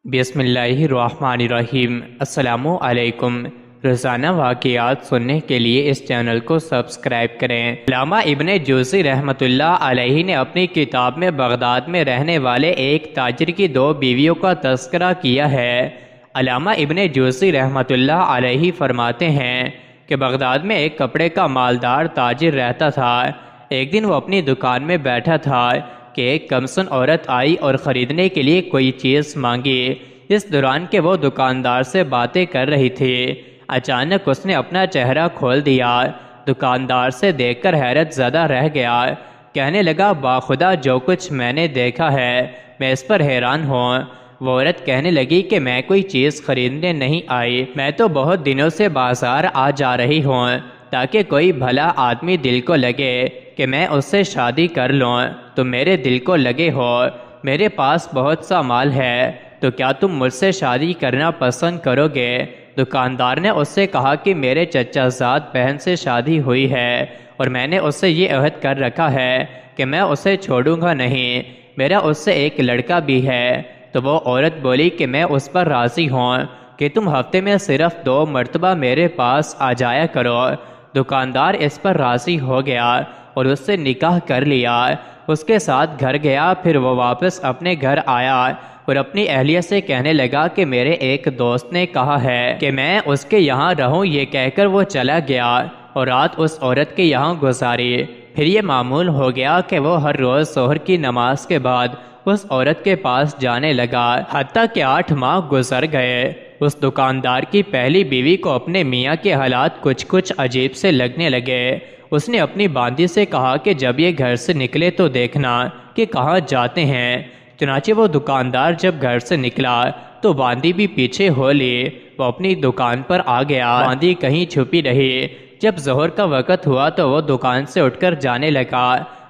بسم اللہ الرحمن الرحیم۔ السلام علیکم۔ روزانہ واقعات سننے کے لیے اس چینل کو سبسکرائب کریں۔ علامہ ابن جوزی رحمۃ اللہ علیہ نے اپنی کتاب میں بغداد میں رہنے والے ایک تاجر کی دو بیویوں کا تذکرہ کیا ہے۔ علامہ ابن جوزی رحمۃ اللہ علیہ فرماتے ہیں کہ بغداد میں ایک کپڑے کا مالدار تاجر رہتا تھا۔ ایک دن وہ اپنی دکان میں بیٹھا تھا کہ ایک کمسن عورت آئی اور خریدنے کے لیے کوئی چیز مانگی۔ اس دوران کہ وہ دکاندار سے باتیں کر رہی تھی، اچانک اس نے اپنا چہرہ کھول دیا۔ دکاندار سے دیکھ کر حیرت زدہ رہ گیا، کہنے لگا باخدا جو کچھ میں نے دیکھا ہے میں اس پر حیران ہوں۔ وہ عورت کہنے لگی کہ میں کوئی چیز خریدنے نہیں آئی، میں تو بہت دنوں سے بازار آ جا رہی ہوں تاکہ کوئی بھلا آدمی دل کو لگے کہ میں اس سے شادی کر لوں۔ تم میرے دل کو لگے ہو، میرے پاس بہت سا مال ہے، تو کیا تم مجھ سے شادی کرنا پسند کرو گے؟ دکاندار نے اس سے کہا کہ میرے چچا زاد بہن سے شادی ہوئی ہے اور میں نے اس سے یہ عہد کر رکھا ہے کہ میں اسے چھوڑوں گا نہیں، میرا اس سے ایک لڑکا بھی ہے۔ تو وہ عورت بولی کہ میں اس پر راضی ہوں کہ تم ہفتے میں صرف 2 مرتبہ میرے پاس آ جایا کرو۔ دکاندار اس پر راضی ہو گیا اور اس سے نکاح کر لیا، اس کے ساتھ گھر گیا۔ پھر وہ واپس اپنے گھر آیا اور اپنی اہلیہ سے کہنے لگا کہ میرے ایک دوست نے کہا ہے کہ میں اس کے یہاں رہوں۔ یہ کہہ کر وہ چلا گیا اور رات اس عورت کے یہاں گزاری۔ پھر یہ معمول ہو گیا کہ وہ ہر روز ظہر کی نماز کے بعد اس عورت کے پاس جانے لگا، حتیٰ کہ 8 ماہ گزر گئے۔ اس دکاندار کی پہلی بیوی کو اپنے میاں کے حالات کچھ عجیب سے لگنے لگے۔ اس نے اپنی باندی سے کہا کہ جب یہ گھر سے نکلے تو دیکھنا کہ کہاں جاتے ہیں۔ چنانچہ وہ دکاندار جب گھر سے نکلا تو باندی بھی پیچھے ہو لی۔ وہ اپنی دکان پر آ گیا، باندی کہیں چھپی رہی۔ جب ظہر کا وقت ہوا تو وہ دکان سے اٹھ کر جانے لگا،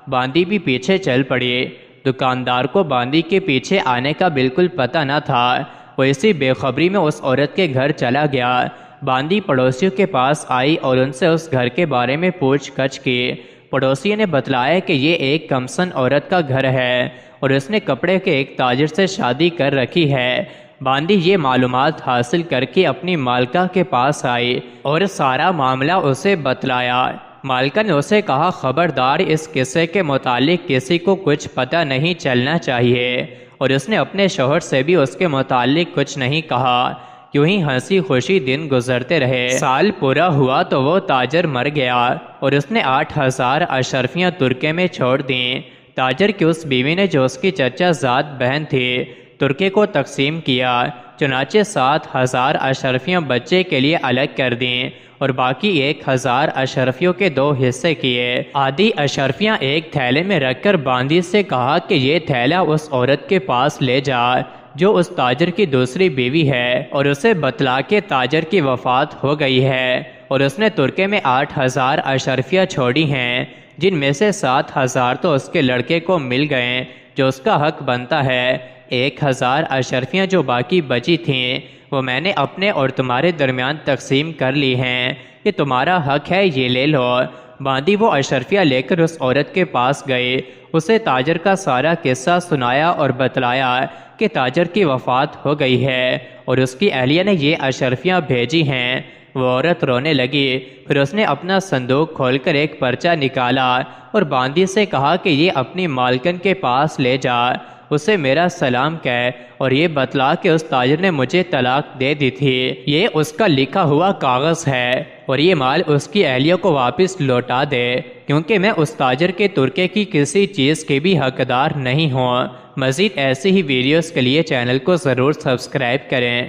باندی بھی پیچھے چل پڑی۔ دکاندار کو باندی کے پیچھے آنے کا بالکل پتہ نہ تھا۔ وہ اسی بے خبری میں اس عورت کے گھر چلا گیا۔ باندی پڑوسیوں کے پاس آئی اور ان سے اس گھر کے بارے میں پوچھ گچھ کی۔ پڑوسی نے بتلایا کہ یہ ایک کمسن عورت کا گھر ہے اور اس نے کپڑے کے ایک تاجر سے شادی کر رکھی ہے۔ باندی یہ معلومات حاصل کر کے اپنی مالکہ کے پاس آئی اور سارا معاملہ اسے بتلایا۔ مالکہ نے اسے کہا خبردار، اس قصے کے متعلق کسی کو کچھ پتہ نہیں چلنا چاہیے، اور اس نے اپنے شوہر سے بھی اس کے متعلق کچھ نہیں کہا۔ یوں ہی ہنسی خوشی دن گزرتے رہے۔ سال پورا ہوا تو وہ تاجر مر گیا اور اس نے 8000 اشرفیاں ترکے میں چھوڑ دیں۔ تاجر کی اس بیوی نے جو اس کی چچا زاد بہن تھی ترکے کو تقسیم کیا، چنانچہ 7000 اشرفیاں بچے کے لیے الگ کر دیں اور باقی 1000 اشرفیوں کے 2 حصے کیے۔ آدھی اشرفیاں ایک تھیلے میں رکھ کر باندی سے کہا کہ یہ تھیلا اس عورت کے پاس لے جا جو اس تاجر کی دوسری بیوی ہے، اور اسے بتلا کہ تاجر کی وفات ہو گئی ہے اور اس نے ترکے میں 8000 اشرفیاں چھوڑی ہیں، جن میں سے 7000 تو اس کے لڑکے کو مل گئے جو اس کا حق بنتا ہے۔ 1000 اشرفیاں جو باقی بچی تھیں وہ میں نے اپنے اور تمہارے درمیان تقسیم کر لی ہیں، یہ تمہارا حق ہے، یہ لے لو۔ باندی وہ اشرفیاں لے کر اس عورت کے پاس گئے، اسے تاجر کا سارا قصہ سنایا اور بتلایا کہ تاجر کی وفات ہو گئی ہے اور اس کی اہلیہ نے یہ اشرفیاں بھیجی ہیں۔ وہ عورت رونے لگی۔ پھر اس نے اپنا صندوق کھول کر ایک پرچہ نکالا اور باندی سے کہا کہ یہ اپنی مالکن کے پاس لے جا، اسے میرا سلام کہہ اور یہ بتلا کہ اس تاجر نے مجھے طلاق دے دی تھی، یہ اس کا لکھا ہوا کاغذ ہے، اور یہ مال اس کی اہلیہ کو واپس لوٹا دے، کیونکہ میں اس تاجر کے ترکے کی کسی چیز کے بھی حقدار نہیں ہوں۔ مزید ایسی ہی ویڈیوز کے لیے چینل کو ضرور سبسکرائب کریں۔